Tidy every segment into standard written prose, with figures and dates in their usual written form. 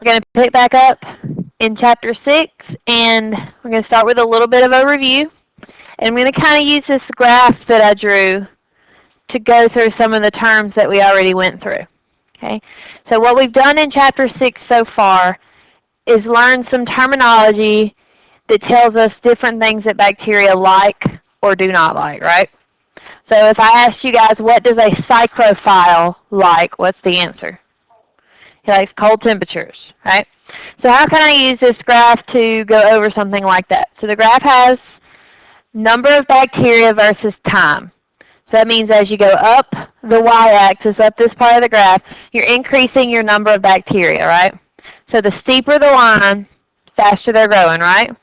We're going to pick back up in Chapter 6, and we're going to start with a little bit of a review. And I'm going to kind of use this graph that I drew to go through some of the terms that we already went through. Okay? So what we've done in Chapter 6 so far is learn some terminology that tells us different things that bacteria like or do not like, right? So if I ask you guys, what does a psychrophile like, what's the answer? He likes cold temperatures, right? So how can I use this graph to go over something like that? So the graph has number of bacteria versus time. So that means as you go up the y-axis, up this part of the graph, you're increasing your number of bacteria, right? So the steeper the line, faster they're growing, right?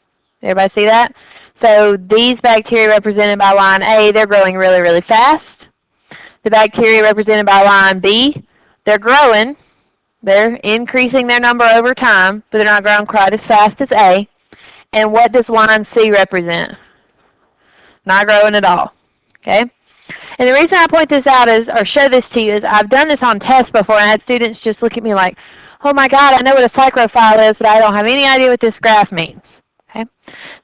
Everybody see that? So these bacteria represented by line A, they're growing really, really fast. The bacteria represented by line B, they're growing. They're increasing their number over time, but they're not growing quite as fast as A. And what does line C represent? Not growing at all. Okay? And the reason I point this out is, or show this to you, is I've done this on tests before, and I had students just look at me like, oh my God, I know what a psychrophile is, but I don't have any idea what this graph means. Okay?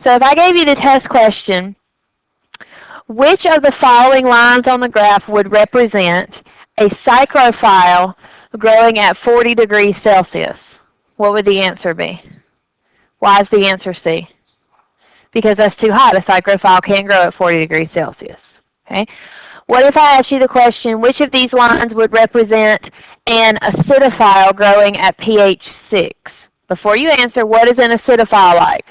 So if I gave you the test question, which of the following lines on the graph would represent a psychrophile growing at 40 degrees Celsius? What would the answer be? Why is the answer C? Because that's too hot. A psychrophile can't grow at 40 degrees Celsius. Okay? What if I ask you the question, which of these lines would represent an acidophile growing at pH 6? Before you answer, what is an acidophile like?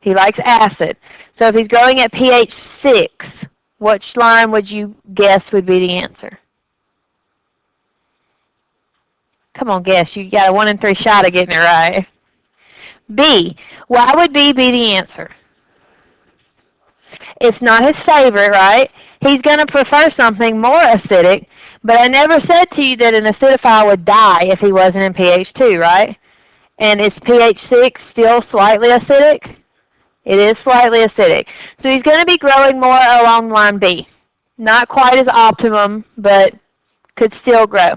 He likes acid. So if he's growing at pH 6, which line would you guess would be the answer? Come on, guess. You got a 1 in 3 shot of getting it right. B. Why would B be the answer? It's not his favorite, right? He's going to prefer something more acidic, but I never said to you that an acidophile would die if he wasn't in pH 2, right? And is pH 6 still slightly acidic? It is slightly acidic. So he's going to be growing more along line B. Not quite as optimum, but could still grow.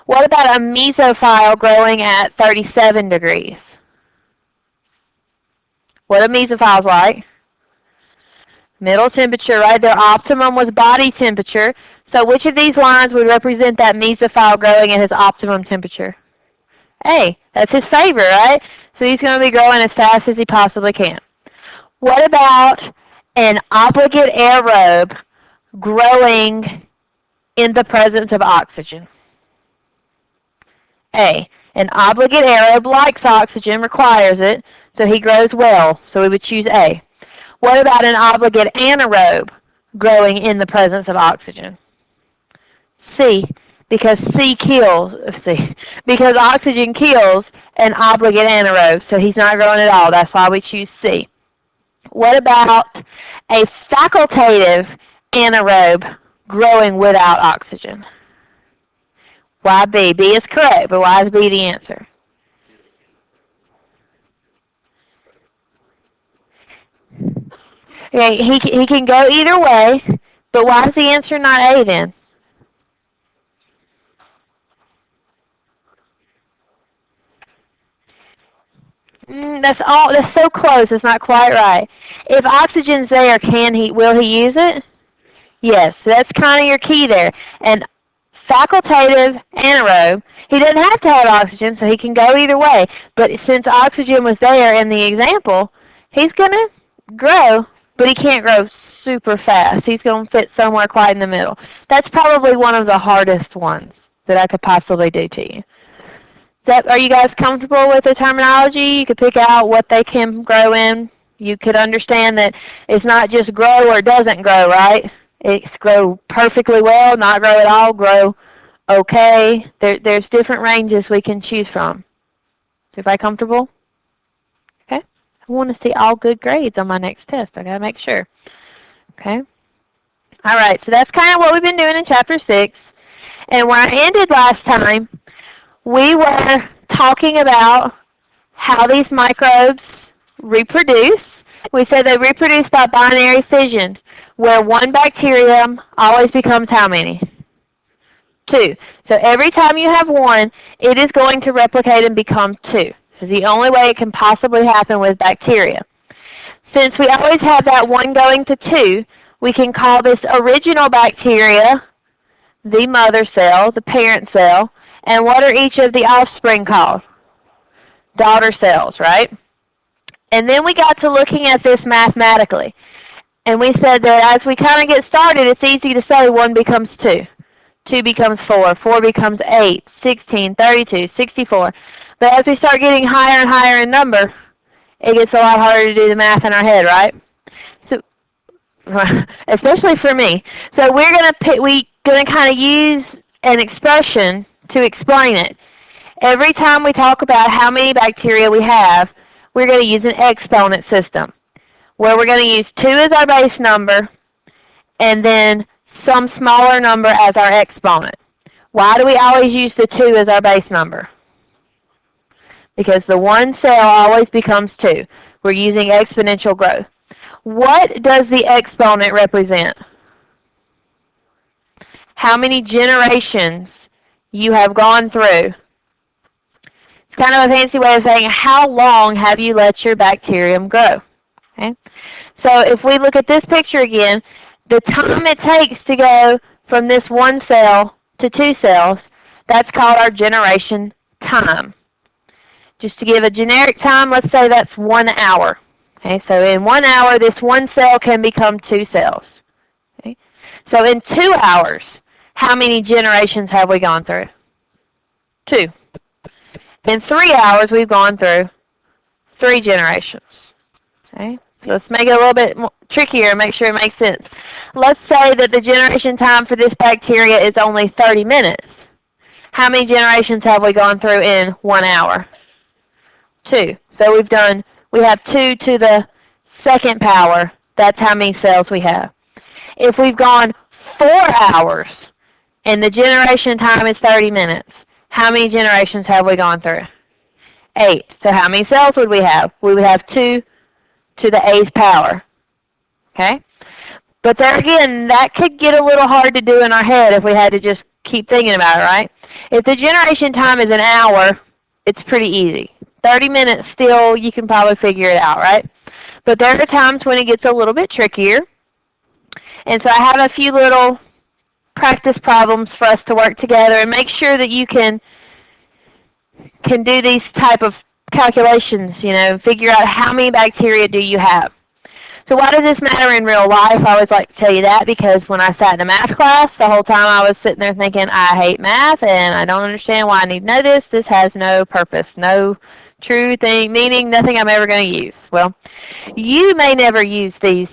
What about a mesophile growing at 37 degrees? What are mesophiles like? Middle temperature, right? Their optimum was body temperature. So which of these lines would represent that mesophile growing at his optimum temperature? A. That's his favorite, right? So he's going to be growing as fast as he possibly can. What about an obligate aerobe growing in the presence of oxygen? A. An obligate aerobe likes oxygen, requires it, so he grows well, so we would choose A. What about an obligate anaerobe growing in the presence of oxygen? C, because because oxygen kills an obligate anaerobe, so he's not growing at all. That's why we choose C. What about a facultative anaerobe growing without oxygen? Why B? B is correct, but why is B the answer? Okay, he can go either way, but why is the answer not A then? That's so close. It's not quite right. If oxygen's there, will he use it? Yes, that's kind of your key there. And facultative anaerobe, he doesn't have to have oxygen, so he can go either way. But since oxygen was there in the example, he's going to grow, but he can't grow super fast. He's going to fit somewhere quite in the middle. That's probably one of the hardest ones that I could possibly do to you. Are you guys comfortable with the terminology? You could pick out what they can grow in. You could understand that it's not just grow or doesn't grow, right? It's grow perfectly well, not grow at all, grow okay. There's different ranges we can choose from. Is everybody comfortable? Okay. I want to see all good grades on my next test. I got to make sure. Okay. All right. So that's kind of what we've been doing in Chapter 6. And where I ended last time, we were talking about how these microbes reproduce. We said they reproduce by binary fission, where one bacterium always becomes how many? 2. So every time you have 1, it is going to replicate and become 2. This is the only way it can possibly happen with bacteria. Since we always have that 1 going to 2, we can call this original bacteria the mother cell, the parent cell, and what are each of the offspring called? Daughter cells, right? And then we got to looking at this mathematically. And we said that as we kind of get started, it's easy to say 1 becomes 2. 2 becomes 4. 4 becomes 8, 16, 32, 64. But as we start getting higher and higher in number, it gets a lot harder to do the math in our head, right? So, especially for me. So we're going to kind of use an expression to explain it. Every time we talk about how many bacteria we have, we're going to use an exponent system, where we're going to use 2 as our base number, and then some smaller number as our exponent. Why do we always use the 2 as our base number? Because the 1 cell always becomes 2. We're using exponential growth. What does the exponent represent? How many generations you have gone through. It's kind of a fancy way of saying how long have you let your bacterium grow. Okay? So if we look at this picture again, the time it takes to go from this 1 cell to 2 cells, that's called our generation time. Just to give a generic time, let's say that's 1 hour. Okay, so in 1 hour, this 1 cell can become 2 cells. Okay? So in 2 hours, how many generations have we gone through? 2. In 3 hours, we've gone through 3 generations. Okay? So let's make it a little bit more trickier and make sure it makes sense. Let's say that the generation time for this bacteria is only 30 minutes. How many generations have we gone through in 1 hour? 2. So we have 2 to the 2nd power. That's how many cells we have. If we've gone 4 hours and the generation time is 30 minutes, how many generations have we gone through? 8. So how many cells would we have? We would have 2 to the 8th power. Okay? But there again, that could get a little hard to do in our head if we had to just keep thinking about it, right? If the generation time is an hour, it's pretty easy. 30 minutes still, you can probably figure it out, right? But there are times when it gets a little bit trickier. And so I have a few little practice problems for us to work together and make sure that you can do these type of calculations, figure out how many bacteria do you have. So why does this matter in real life? I always like to tell you that because when I sat in a math class, the whole time I was sitting there thinking, I hate math and I don't understand why I need to know this. This has no purpose, no true thing, meaning nothing I'm ever going to use. Well, you may never use these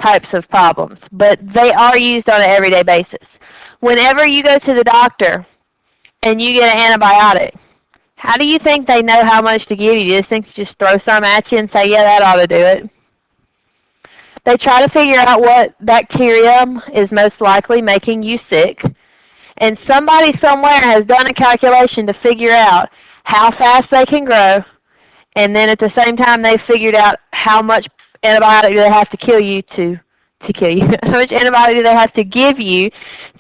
types of problems, but they are used on an everyday basis. Whenever you go to the doctor and you get an antibiotic, how do you think they know how much to give you? Do you think to just throw some at you and say, yeah, that ought to do it? They try to figure out what bacterium is most likely making you sick. And somebody somewhere has done a calculation to figure out how fast they can grow. And then at the same time, they've figured out how much antibiotic do they have to kill you to kill you. How much antibiotic do they have to give you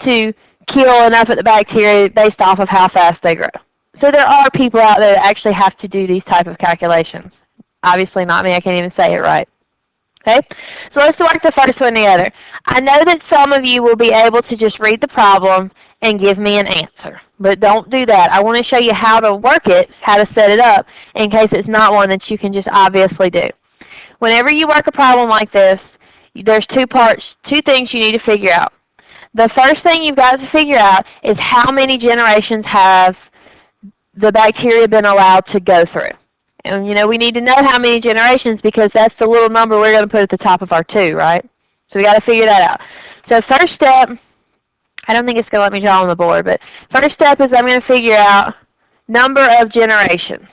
to kill enough of the bacteria based off of how fast they grow. So there are people out there that actually have to do these type of calculations. Obviously not me. I can't even say it right. Okay? So let's work the first one together. I know that some of you will be able to just read the problem and give me an answer. But don't do that. I want to show you how to work it, how to set it up, in case it's not one that you can just obviously do. Whenever you work a problem like this, there's 2 parts, 2 things you need to figure out. The first thing you've got to figure out is how many generations have the bacteria been allowed to go through. And we need to know how many generations because that's the little number we're going to put at the top of our 2, right? So we got to figure that out. So first step, I don't think it's going to let me draw on the board, but first step is I'm going to figure out number of generations.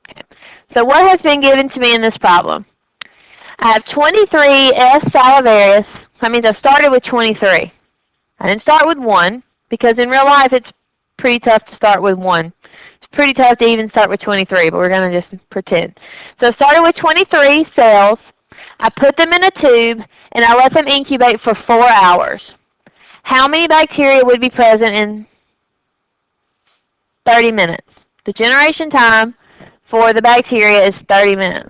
Okay. So what has been given to me in this problem? I have 23 S. salivarius. That means I started with 23. I didn't start with 1 because in real life it's pretty tough to start with 1. It's pretty tough to even start with 23, but we're going to just pretend. So I started with 23 cells. I put them in a tube, and I let them incubate for 4 hours. How many bacteria would be present in 30 minutes? The generation time for the bacteria is 30 minutes.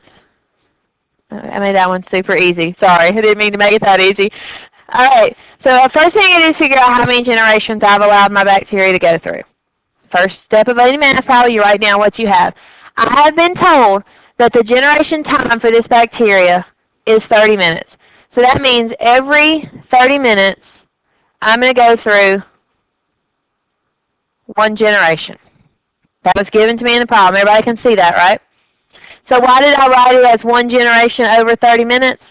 I made that one super easy. Sorry, I didn't mean to make it that easy. All right, so the first thing I do is figure out how many generations I've allowed my bacteria to go through. First step of any math file, you write down what you have. I have been told that the generation time for this bacteria is 30 minutes. So that means every 30 minutes, I'm going to go through one generation. That was given to me in the problem. Everybody can see that, right? So why did I write it as one generation over 30 minutes?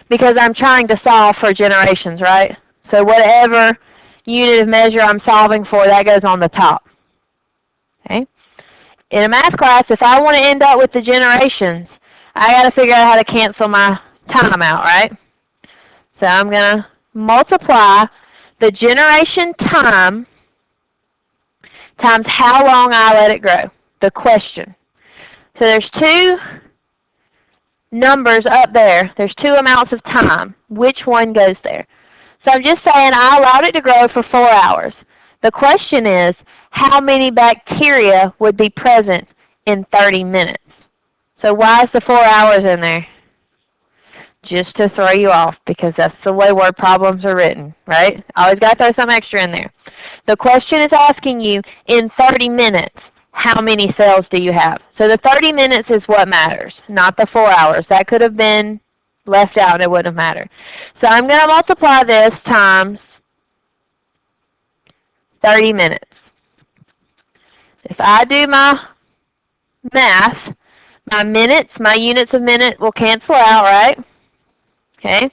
Because I'm trying to solve for generations, right? So whatever unit of measure I'm solving for, that goes on the top. Okay? In a math class, if I want to end up with the generations, I got to figure out how to cancel my time out, right? So I'm going to multiply the generation time times how long I let it grow, the question. So there's two numbers up there. There's two amounts of time. Which one goes there? So I'm just saying I allowed it to grow for 4 hours. The question is, how many bacteria would be present in 30 minutes? So why is the 4 hours in there? Just to throw you off, because that's the way word problems are written, right? Always got to throw some extra in there. The question is asking you, in 30 minutes, how many cells do you have? So the 30 minutes is what matters, not the 4 hours. That could have been left out and it wouldn't have mattered. So I'm going to multiply this times 30 minutes. If I do my math, my minutes, my units of minute will cancel out, right? Okay.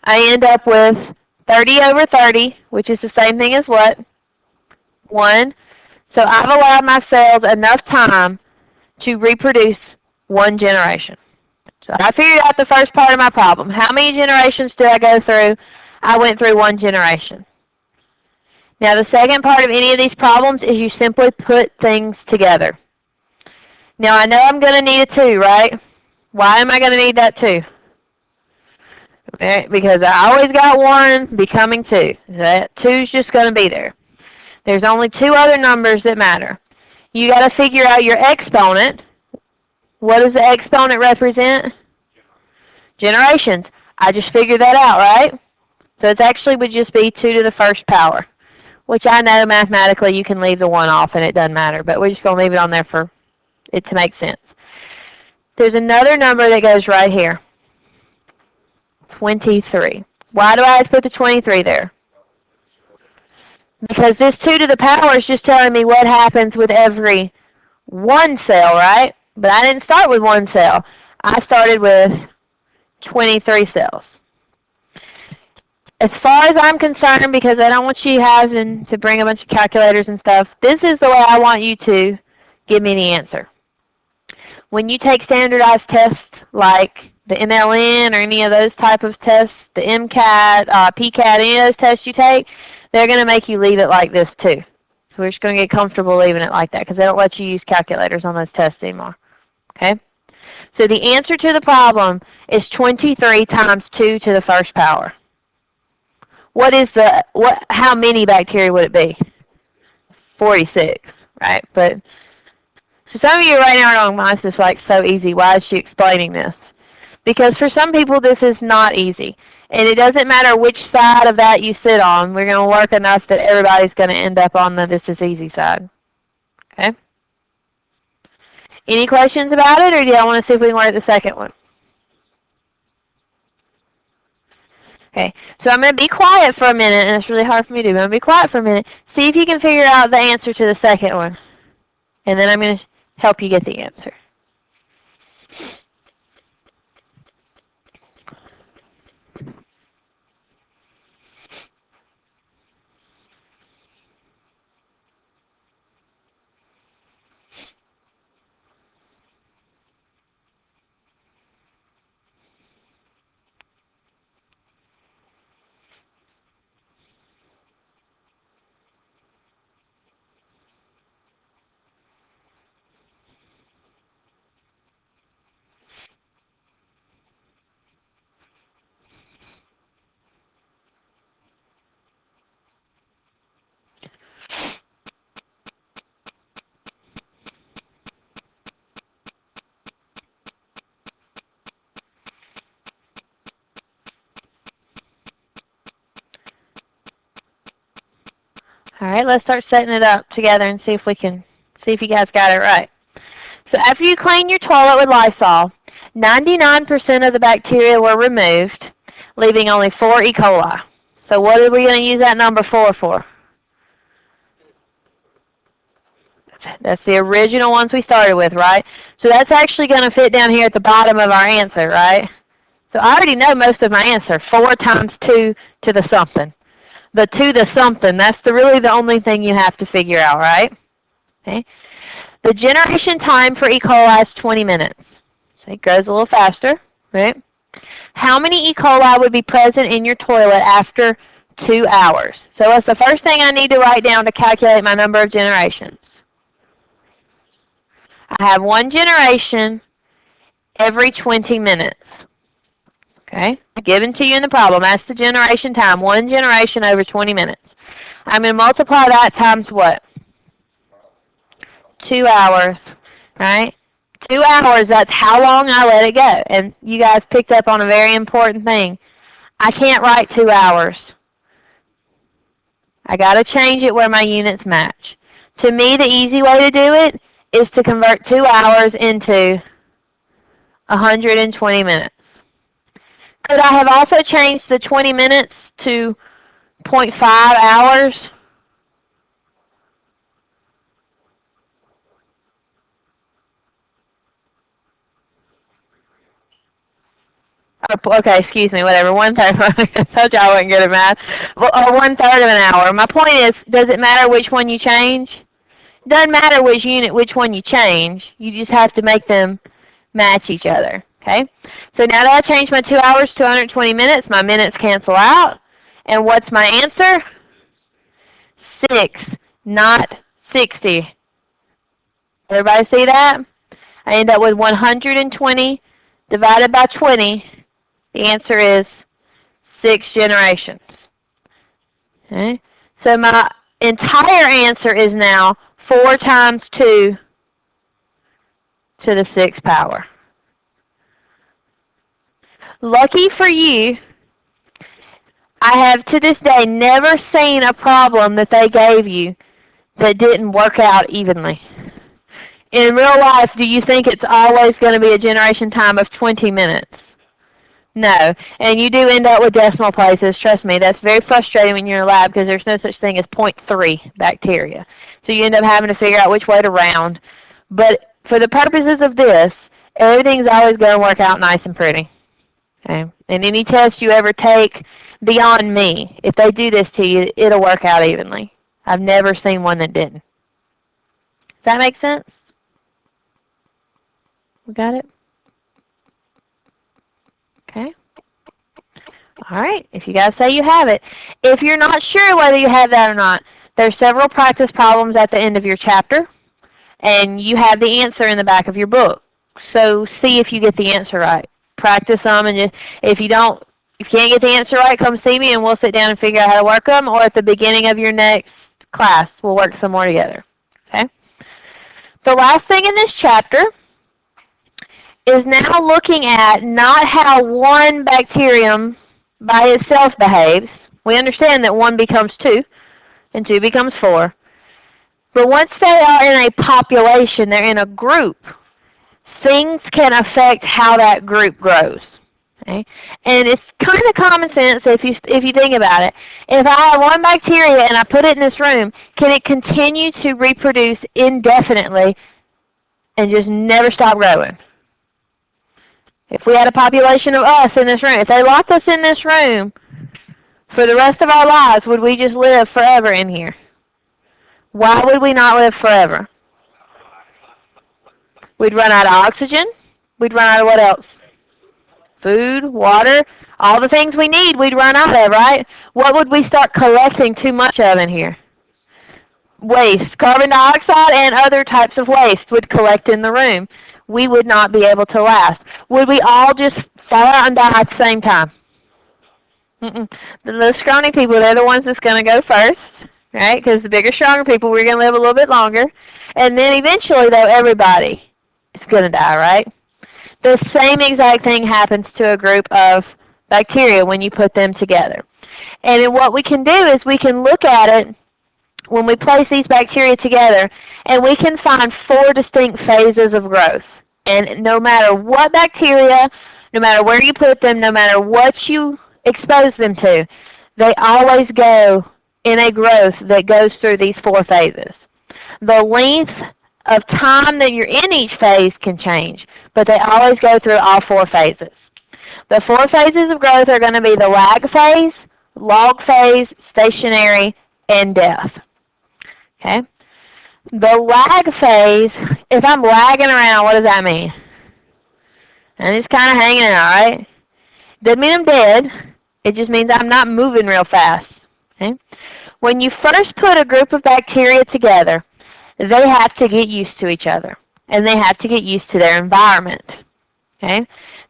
I end up with 30 over 30, which is the same thing as what? 1. So I've allowed my cells enough time to reproduce one generation. So I figured out the first part of my problem. How many generations did I go through? I went through one generation. Now the second part of any of these problems is you simply put things together. Now I know I'm going to need a 2, right? Why am I going to need that 2? Because I always got 1 becoming 2. That 2 is just going to be there. There's only 2 other numbers that matter. You got to figure out your exponent. What does the exponent represent? Generations. I just figured that out, right? So it actually would just be 2 to the first power, which I know mathematically you can leave the 1 off and it doesn't matter, but we're just going to leave it on there for it to make sense. There's another number that goes right here. 23. Why do I have to put the 23 there? Because this 2 to the power is just telling me what happens with every 1 cell, right? But I didn't start with 1 cell. I started with 23 cells. As far as I'm concerned, because I don't want you having to bring a bunch of calculators and stuff, this is the way I want you to give me the answer. When you take standardized tests like the MLN or any of those type of tests, the MCAT, PCAT, any of those tests you take, they're going to make you leave it like this too. So we're just going to get comfortable leaving it like that because they don't let you use calculators on those tests anymore. Okay? So the answer to the problem is 23 times 2 to the first power. How many bacteria would it be? 46, right? But so some of you right now are going, "Well, this is like so easy. Why is she explaining this?" Because for some people this is not easy. And it doesn't matter which side of that you sit on. We're going to work enough that everybody's going to end up on the this is easy side. Okay? Any questions about it, or do y'all want to see if we can work the second one? Okay, so I'm going to be quiet for a minute, and it's really hard for me to do, but I'm going to be quiet for a minute. See if you can figure out the answer to the second one. And then I'm going to help you get the answer. All right, let's start setting it up together and see if you guys got it right. So after you clean your toilet with Lysol, 99% of the bacteria were removed, leaving only 4 E. coli. So what are we going to use that number 4 for? That's the original ones we started with, right? So that's actually going to fit down here at the bottom of our answer, right? So I already know most of my answer, 4 times 2 to the something. The 2 to something, that's really the only thing you have to figure out, right? Okay. The generation time for E. coli is 20 minutes. So it goes a little faster, right? How many E. coli would be present in your toilet after 2 hours? So what's the first thing I need to write down to calculate my number of generations? I have 1 generation every 20 minutes. Okay, given to you in the problem. That's the generation time. 1 generation over 20 minutes. I'm going to multiply that times what? 2 hours, right? 2 hours, that's how long I let it go. And you guys picked up on a very important thing. I can't write 2 hours. I got to change it where my units match. To me, the easy way to do it is to convert 2 hours into 120 minutes. Could I have also changed the 20 minutes to 0.5 hours? Okay, excuse me, whatever, 1/3. I told you I wasn't good at math. Or 1/3 of an hour. My point is, does it matter which one you change? It doesn't matter which one you change. You just have to make them match each other. Okay? So now that I changed my 2 hours to 120 minutes, my minutes cancel out. And what's my answer? 6, not 60. Everybody see that? I end up with 120 divided by 20. The answer is 6 generations. Okay? So my entire answer is now 4 times 2 to the 6th power. Lucky for you, I have to this day never seen a problem that they gave you that didn't work out evenly. In real life, do you think it's always going to be a generation time of 20 minutes? No. And you do end up with decimal places. Trust me, that's very frustrating when you're in a lab because there's no such thing as 0.3 bacteria. So you end up having to figure out which way to round. But for the purposes of this, everything's always going to work out nice and pretty. Okay? And any test you ever take beyond me, if they do this to you, it'll work out evenly. I've never seen one that didn't. Does that make sense? We got it? Okay. All right. If you guys say you have it. If you're not sure whether you have that or not, there's several practice problems at the end of your chapter, and you have the answer in the back of your book. So see if you get the answer right. Practice them, and if you can't get the answer right, come see me, and we'll sit down and figure out how to work them. Or at the beginning of your next class, we'll work some more together. Okay. The last thing in this chapter is now looking at not how one bacterium by itself behaves. We understand that 1 becomes 2, and 2 becomes 4. But once they are in a population, they're in a group, things can affect how that group grows. Okay? And it's kind of common sense if you think about it. If I have 1 bacteria and I put it in this room, can it continue to reproduce indefinitely and just never stop growing? If we had a population of us in this room, if they locked us in this room for the rest of our lives, would we just live forever in here? Why would we not live forever? We'd run out of oxygen. We'd run out of what else? Food, water, all the things we need we'd run out of, right? What would we start collecting too much of in here? Waste. Carbon dioxide and other types of waste would collect in the room. We would not be able to last. Would we all just fall out and die at the same time? The scrawny people, they're the ones that's going to go first, right? Because the bigger, stronger people, we're going to live a little bit longer. And then eventually, though, everybody is going to die, right? The same exact thing happens to a group of bacteria when you put them together. And then what we can do is we can look at it when we place these bacteria together, and we can find 4 distinct phases of growth. And no matter what bacteria, no matter where you put them, no matter what you expose them to, they always go in a growth that goes through these 4 phases. The length of time that you're in each phase can change, but they always go through all 4 phases. The 4 phases of growth are going to be the lag phase, log phase, stationary, and death. Okay? The lag phase, if I'm lagging around, what does that mean? I'm just kind of hanging out, right? Doesn't mean I'm dead. It just means I'm not moving real fast. Okay? When you first put a group of bacteria together, they have to get used to each other, and they have to get used to their environment. Okay?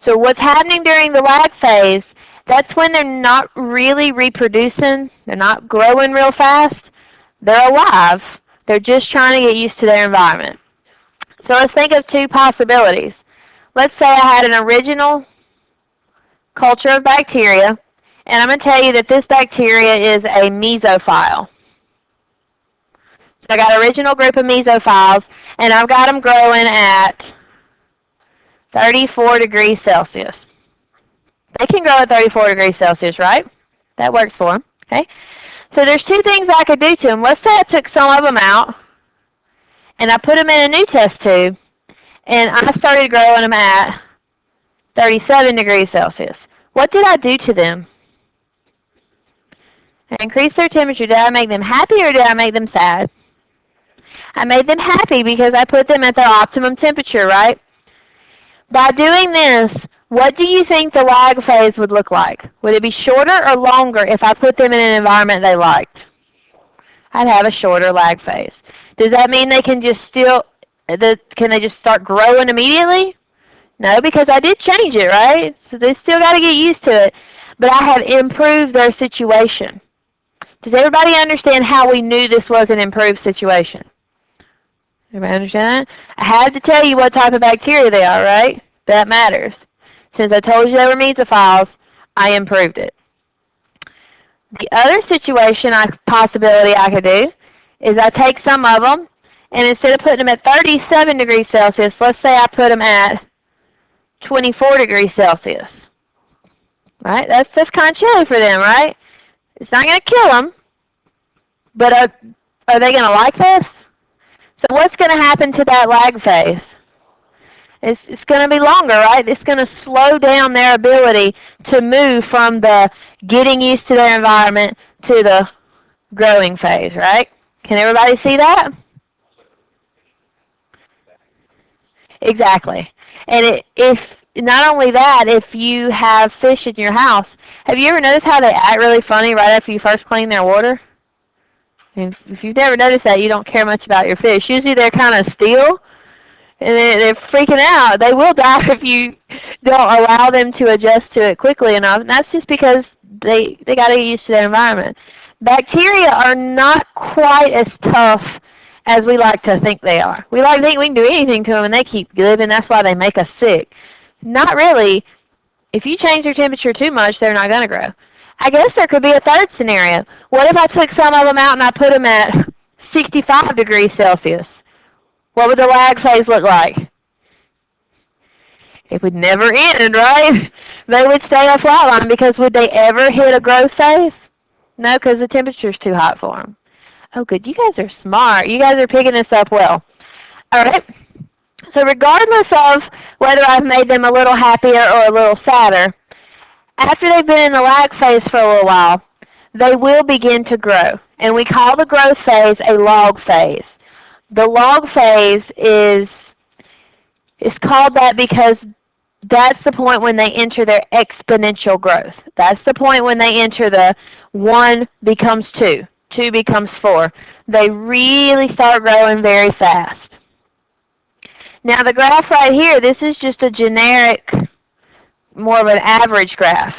So what's happening during the lag phase, that's when they're not really reproducing, they're not growing real fast, they're alive, they're just trying to get used to their environment. So let's think of 2 possibilities. Let's say I had an original culture of bacteria, and I'm going to tell you that this bacteria is a mesophile. So I got an original group of mesophiles, and I've got them growing at 34 degrees Celsius. They can grow at 34 degrees Celsius, right? That works for them. Okay? So there's 2 things I could do to them. Let's say I took some of them out, and I put them in a new test tube, and I started growing them at 37 degrees Celsius. What did I do to them? I increased their temperature. Did I make them happy or did I make them sad? I made them happy because I put them at their optimum temperature, right? By doing this, what do you think the lag phase would look like? Would it be shorter or longer if I put them in an environment they liked? I'd have a shorter lag phase. Does that mean they can just can they just start growing immediately? No, because I did change it, right? So they still got to get used to it. But I have improved their situation. Does everybody understand how we knew this was an improved situation? Everybody understand that? I had to tell you what type of bacteria they are, right? That matters. Since I told you they were mesophiles, I improved it. The other possibility I could do is I take some of them, and instead of putting them at 37 degrees Celsius, let's say I put them at 24 degrees Celsius. Right? That's kind of chilly for them, right? It's not going to kill them, but are they going to like this? So what's going to happen to that lag phase? It's going to be longer, right? It's going to slow down their ability to move from the getting used to their environment to the growing phase, right? Can everybody see that? Exactly. And if not only that, if you have fish in your house, have you ever noticed how they act really funny right after you first clean their water? If you've never noticed that, you don't care much about your fish. Usually they're kind of still, and they're freaking out. They will die if you don't allow them to adjust to it quickly enough. And that's just because they got to get used to their environment. Bacteria are not quite as tough as we like to think they are. We like to think we can do anything to them, and they keep living. That's why they make us sick. Not really. If you change their temperature too much, they're not going to grow. I guess there could be a third scenario. What if I took some of them out and I put them at 65 degrees Celsius? What would the lag phase look like? It would never end, right? They would stay a flat line because would they ever hit a growth phase? No, because the temperature's too hot for them. Oh, good. You guys are smart. You guys are picking this up well. All right. So regardless of whether I've made them a little happier or a little sadder, after they've been in the lag phase for a little while, they will begin to grow. And we call the growth phase a log phase. The log phase is called that because that's the point when they enter their exponential growth. That's the point when they enter the 1 becomes 2, 2 becomes 4. They really start growing very fast. Now the graph right here, this is just a generic, more of an average graph.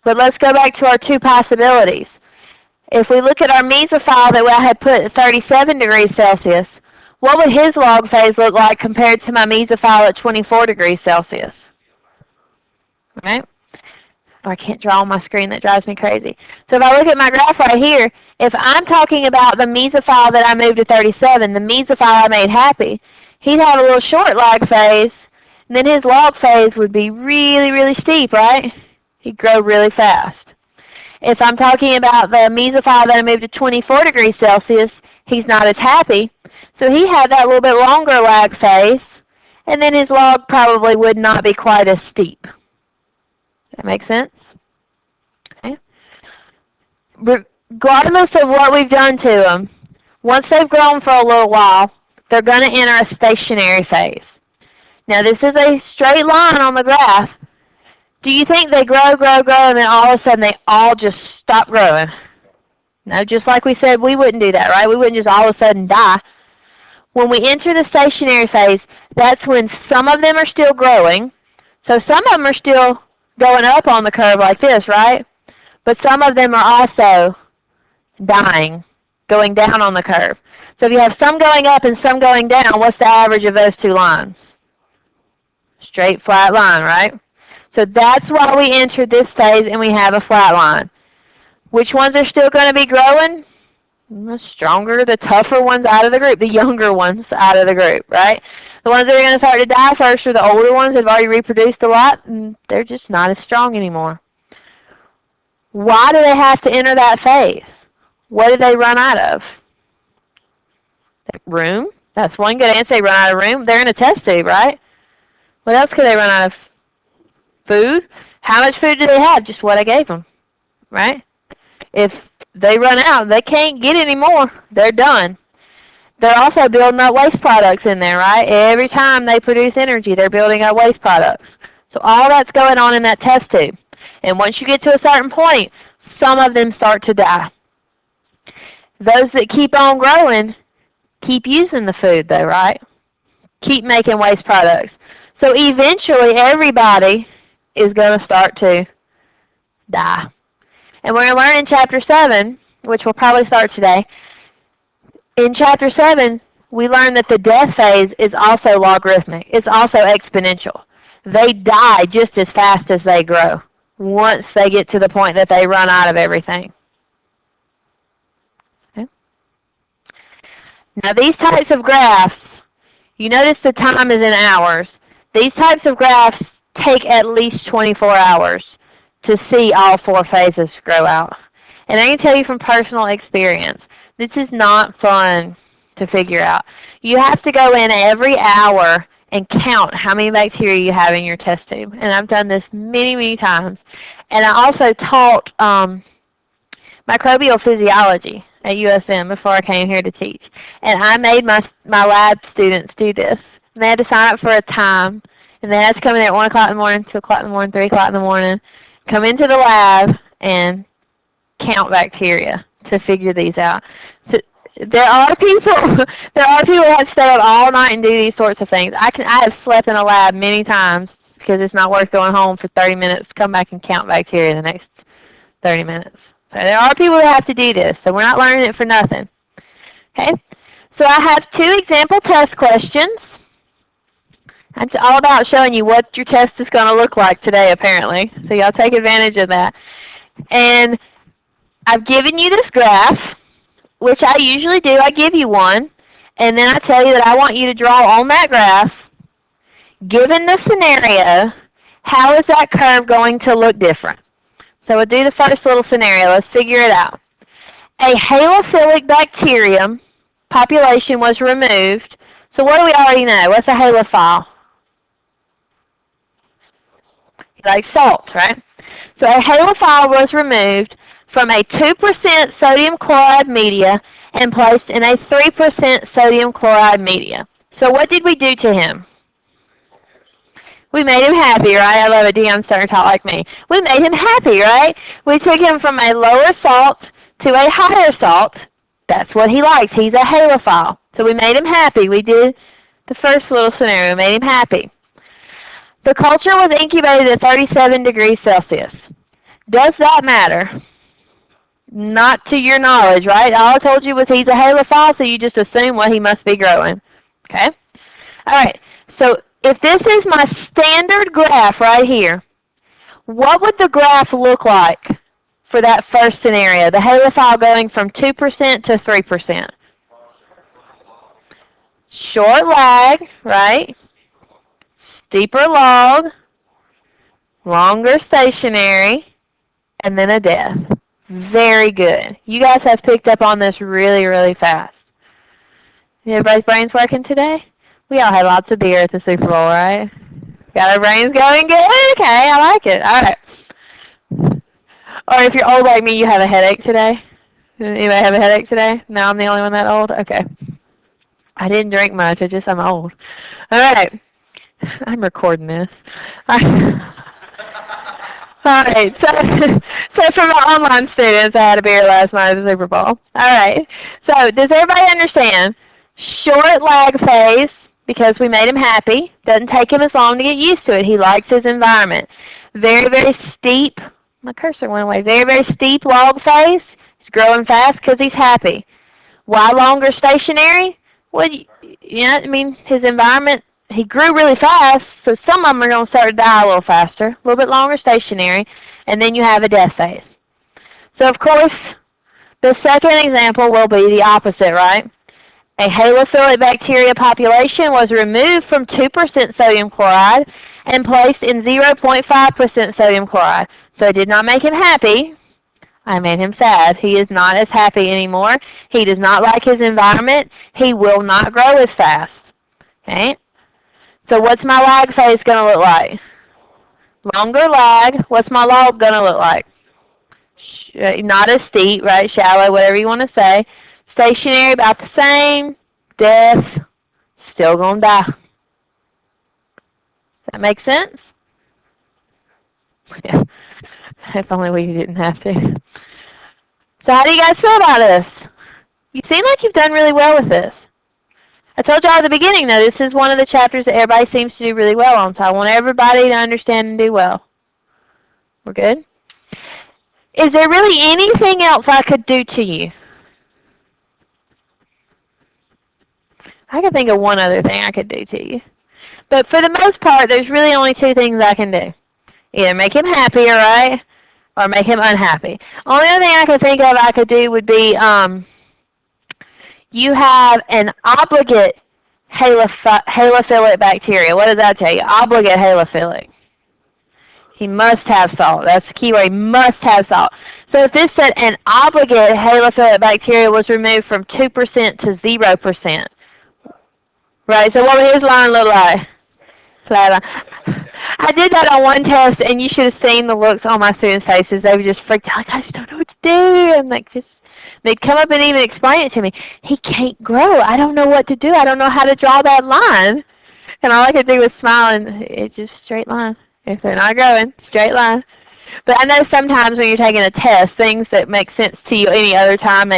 But let's go back to our 2 possibilities. If we look at our mesophile that I had put at 37 degrees Celsius, what would his log phase look like compared to my mesophile at 24 degrees Celsius? All right? Oh, I can't draw on my screen. That drives me crazy. So if I look at my graph right here, If I'm talking about the mesophile that I moved to 37, the mesophile I made happy, he'd have a little short log phase, and then his log phase would be really, really steep, right? He'd grow really fast. If I'm talking about the mesophile that I moved to 24 degrees Celsius, he's not as happy, so he had that little bit longer lag phase, and then his log probably would not be quite as steep. That make sense? Okay. Regardless of what we've done to them, once they've grown for a little while, they're going to enter a stationary phase. Now this is a straight line on the graph. Do you think they grow, and then all of a sudden they all just stop growing? No, just like we said, we wouldn't do that, right? We wouldn't just all of a sudden die. When we enter the stationary phase, that's when some of them are still growing. So some of them are still going up on the curve like this, right? But some of them are also dying, going down on the curve. So if you have some going up and some going down, what's the average of those two lines? Straight flat line, right? So that's why we enter this phase and we have a flat line. Which ones are still going to be growing? The stronger, the tougher ones out of the group, the younger ones out of the group, right? The ones that are going to start to die first are the older ones that have already reproduced a lot, and they're just not as strong anymore. Why do they have to enter that phase? What do they run out of? Room. That's one good answer. They run out of room. They're in a test tube, right? What else could they run out of? Food. How much food do they have? Just what I gave them, right? If they run out, they can't get any more. They're done. They're also building up waste products in there, right? Every time they produce energy, they're building up waste products. So all that's going on in that test tube. And once you get to a certain point, some of them start to die. Those that keep on growing keep using the food though, right? Keep making waste products. So eventually everybody is going to start to die. And we're going to learn in Chapter 7, which we'll probably start today. In Chapter 7, we learn that the death phase is also logarithmic. It's also exponential. They die just as fast as they grow once they get to the point that they run out of everything. Okay. Now these types of graphs, you notice the time is in hours. These types of graphs take at least 24 hours to see all four phases grow out. And I can tell you from personal experience, this is not fun to figure out. You have to go in every hour and count how many bacteria you have in your test tube. And I've done this many, many times. And I also taught microbial physiology at USM before I came here to teach. And I made my lab students do this. And they had to sign up for a time. And they had to come in at 1 o'clock in the morning, 2 o'clock in the morning, 3 o'clock in the morning, come into the lab and count bacteria to figure these out. So there are people who have to stay up all night and do these sorts of things. I have slept in a lab many times because it's not worth going home for 30 minutes to come back and count bacteria the next 30 minutes. So there are people who have to do this, so we're not learning it for nothing. Okay? So I have 2 example test questions. It's all about showing you what your test is going to look like today, apparently. So y'all take advantage of that. And I've given you this graph, which I usually do. I give you one, and then I tell you that I want you to draw on that graph, given the scenario, how is that curve going to look different? So we'll do the first little scenario. Let's figure it out. A halophilic bacterium population was removed. So what do we already know? What's a halophile? Like salt, right? So a halophile was removed from a 2% sodium chloride media and placed in a 3% sodium chloride media. So what did we do to him? We made him happy, right? I love it. Dion's starting to talk like me. We made him happy, right? We took him from a lower salt to a higher salt. That's what he likes. He's a halophile. So we made him happy. We did the first little scenario. We made him happy. The culture was incubated at 37 degrees Celsius. Does that matter? Not to your knowledge, right? All I told you was he's a halophile, so you just assume, well, he must be growing. Okay? All right. So if this is my standard graph right here, what would the graph look like for that first scenario? The halophile going from 2% to 3%. Short lag, right? Steeper log, longer stationary, and then a death. Very good. You guys have picked up on this really, really fast. Everybody's brains working today? We all had lots of beer at the Super Bowl, right? Got our brains going good? Okay, I like it. All right. Or if you're old like me, you have a headache today? Anybody have a headache today? No, I'm the only one that old? Okay. I didn't drink much. I'm old. All right. I'm recording this. All right. So from the online students, I had a beer last night at the Super Bowl. All right. So does everybody understand? Short lag phase, because we made him happy. Doesn't take him as long to get used to it. He likes his environment. Very, very steep. My cursor went away. Very, very steep log phase. He's growing fast because he's happy. Why longer stationary? Well, I mean, his environment, he grew really fast, so some of them are going to start to die a little faster, a little bit longer stationary, and then you have a death phase. So, of course, the second example will be the opposite, right? A halophilic bacteria population was removed from 2% sodium chloride and placed in 0.5% sodium chloride. So it did not make him happy. I made him sad. He is not as happy anymore. He does not like his environment. He will not grow as fast. Okay? So what's my lag phase going to look like? Longer lag. What's my log going to look like? Not as steep, right? Shallow, whatever you want to say. Stationary, about the same. Death, still going to die. Does that make sense? Yeah. If only we didn't have to. So how do you guys feel about this? You seem like you've done really well with this. I told y'all at the beginning, though, this is one of the chapters that everybody seems to do really well on, so I want everybody to understand and do well. We're good? Is there really anything else I could do to you? I can think of one other thing I could do to you. But for the most part, there's really only two things I can do. Either make him happy, right, or make him unhappy. Only other thing I could think of I could do would be you have an obligate halophilic bacteria. What does that tell you? Obligate halophilic. He must have salt. That's the key word. He must have salt. So if this said an obligate halophilic bacteria was removed from 2% to 0%, right, so what would his line look like? Flat line. I did that on one test, and you should have seen the looks on my students' faces. They were just freaked out. I just don't know what to do. And they'd come up and even explain it to me. He can't grow. I don't know what to do. I don't know how to draw that line. And all I could do was smile, and it's just straight line. If they're not growing, straight line. But I know sometimes when you're taking a test, things that make sense to you any other time,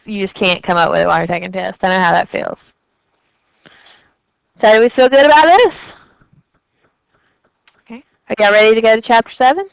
you just can't come up with it while you're taking a test. I know how that feels. So do we feel good about this? Okay. Are y'all ready to go to Chapter 7?